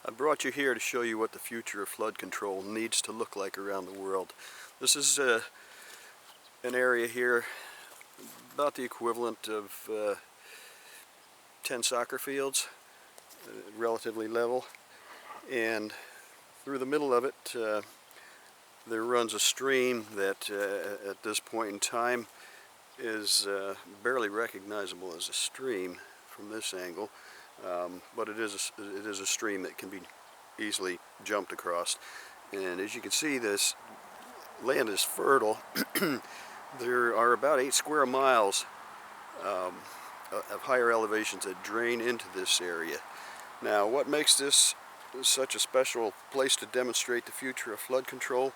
I brought you here to show you what the future of flood control needs to look like around the world. This is an area here about the equivalent of 10 soccer fields, relatively level, and through the middle of it there runs a stream that at this point in time is barely recognizable as a stream from this angle. But it is a stream that can be easily jumped across, and as you can see, this land is fertile. There are about 8 square miles of higher elevations that drain into this area. Now, what makes this such a special place to demonstrate the future of flood control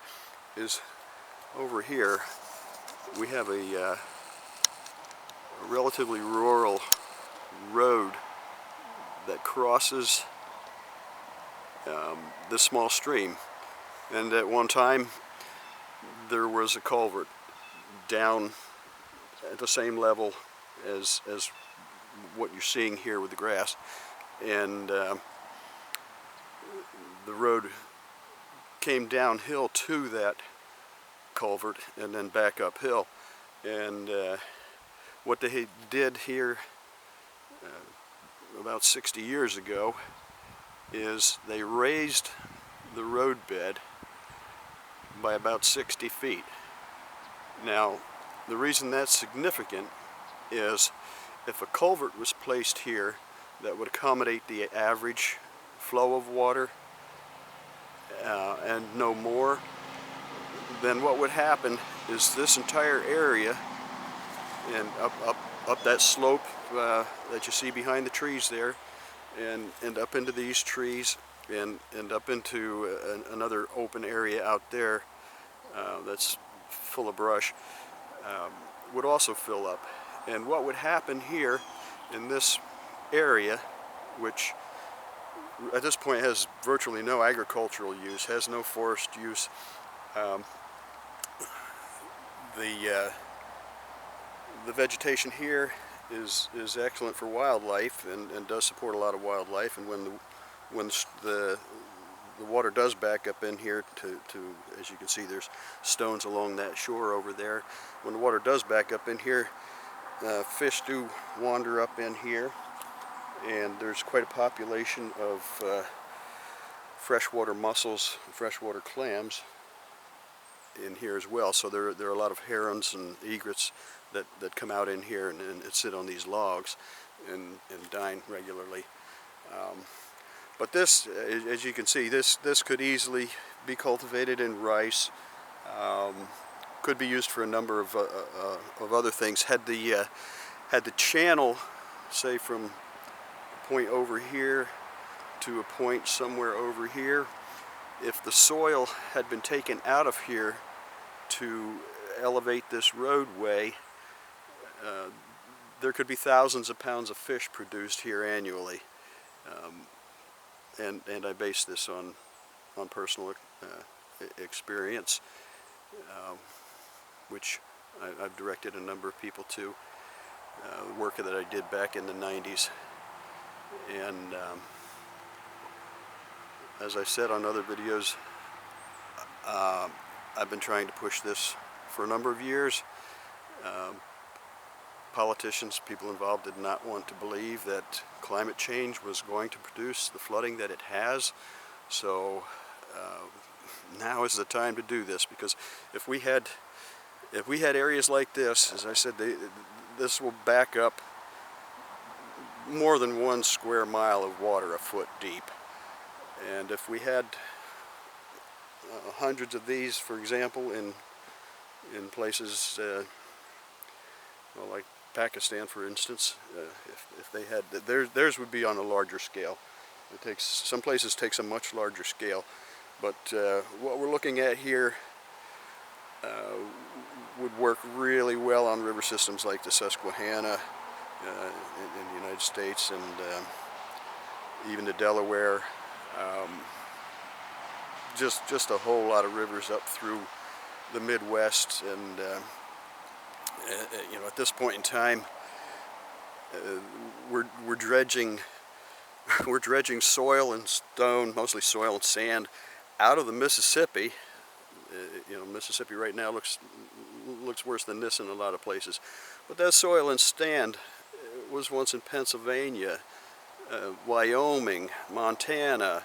is over here we have a relatively rural road that crosses this small stream, and at one time there was a culvert down at the same level as what you're seeing here with the grass, and the road came downhill to that culvert and then back uphill. And what they did here about 60 years ago is they raised the roadbed by about 60 feet. Now, the reason that's significant is if a culvert was placed here that would accommodate the average flow of water and no more, then what would happen is this entire area and up that slope that you see behind the trees there, and up into these trees, and up into another open area out there that's full of brush, would also fill up. And what would happen here in this area, which at this point has virtually no agricultural use, has no forest use, the vegetation here is excellent for wildlife and does support a lot of wildlife. And when the water does back up in here to as you can see, there's stones along that shore over there. When the water does back up in here, fish do wander up in here, and there's quite a population of freshwater mussels, freshwater clams in here as well. So there are a lot of herons and egrets that come out in here and sit on these logs and dine regularly. But this, as you can see, this could easily be cultivated in rice. Could be used for a number of other things. Had the channel, say from a point over here to a point somewhere over here, if the soil had been taken out of here to elevate this roadway, there could be thousands of pounds of fish produced here annually. And I base this on personal experience, which I've directed a number of people to, the work that I did back in the 90s. And as I said on other videos, I've been trying to push this for a number of years. Politicians, people involved, did not want to believe that climate change was going to produce the flooding that it has. So now is the time to do this, because if we had areas like this, as I said, this will back up more than 1 square mile of water a foot deep. And if we had hundreds of these, for example, in places well, like Pakistan, for instance, if they had, theirs would be on a larger scale. Some places takes a much larger scale, but what we're looking at here would work really well on river systems like the Susquehanna in the United States, and even the Delaware. Just a whole lot of rivers up through the Midwest, and you know, at this point in time, we're dredging we're dredging soil and stone, mostly soil and sand, out of the Mississippi. You know, Mississippi right now looks worse than this in a lot of places. But that soil and sand was once in Pennsylvania, Wyoming, Montana,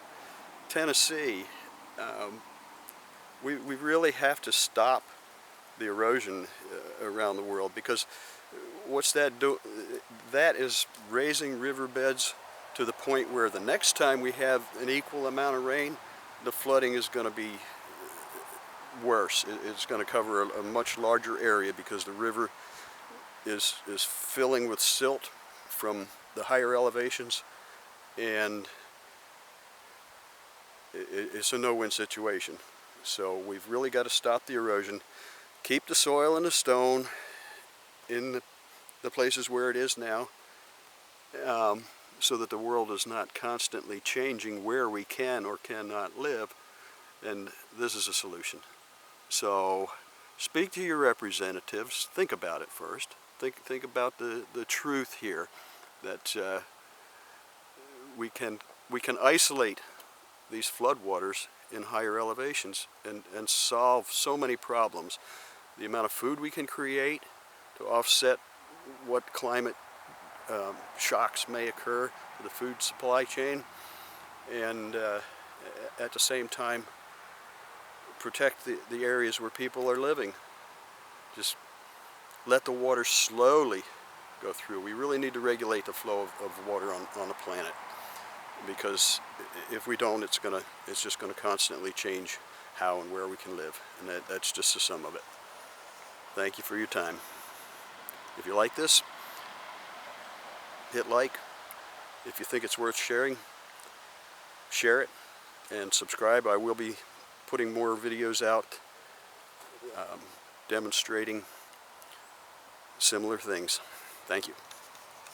Tennessee. We really have to stop the erosion around the world, because what's that do? That is raising riverbeds to the point where the next time we have an equal amount of rain, the flooding is going to be worse. It's going to cover a much larger area, because the river is filling with silt from the higher elevations, and it's a no-win situation. So we've really got to stop the erosion, keep the soil and the stone in the places where it is now, so that the world is not constantly changing where we can or cannot live, and this is a solution. So speak to your representatives, think about it first, think about the truth here, that we can isolate these floodwaters in higher elevations and solve so many problems. The amount of food we can create to offset what climate shocks may occur to the food supply chain, and at the same time protect the areas where people are living. Just let the water slowly go through. We really need to regulate the flow of water on the planet, because if we don't, it's just gonna constantly change how and where we can live, and that's just the sum of it. Thank you for your time. If you like this, hit like. If you think it's worth sharing, share it, and subscribe. I will be putting more videos out demonstrating similar things. Thank you.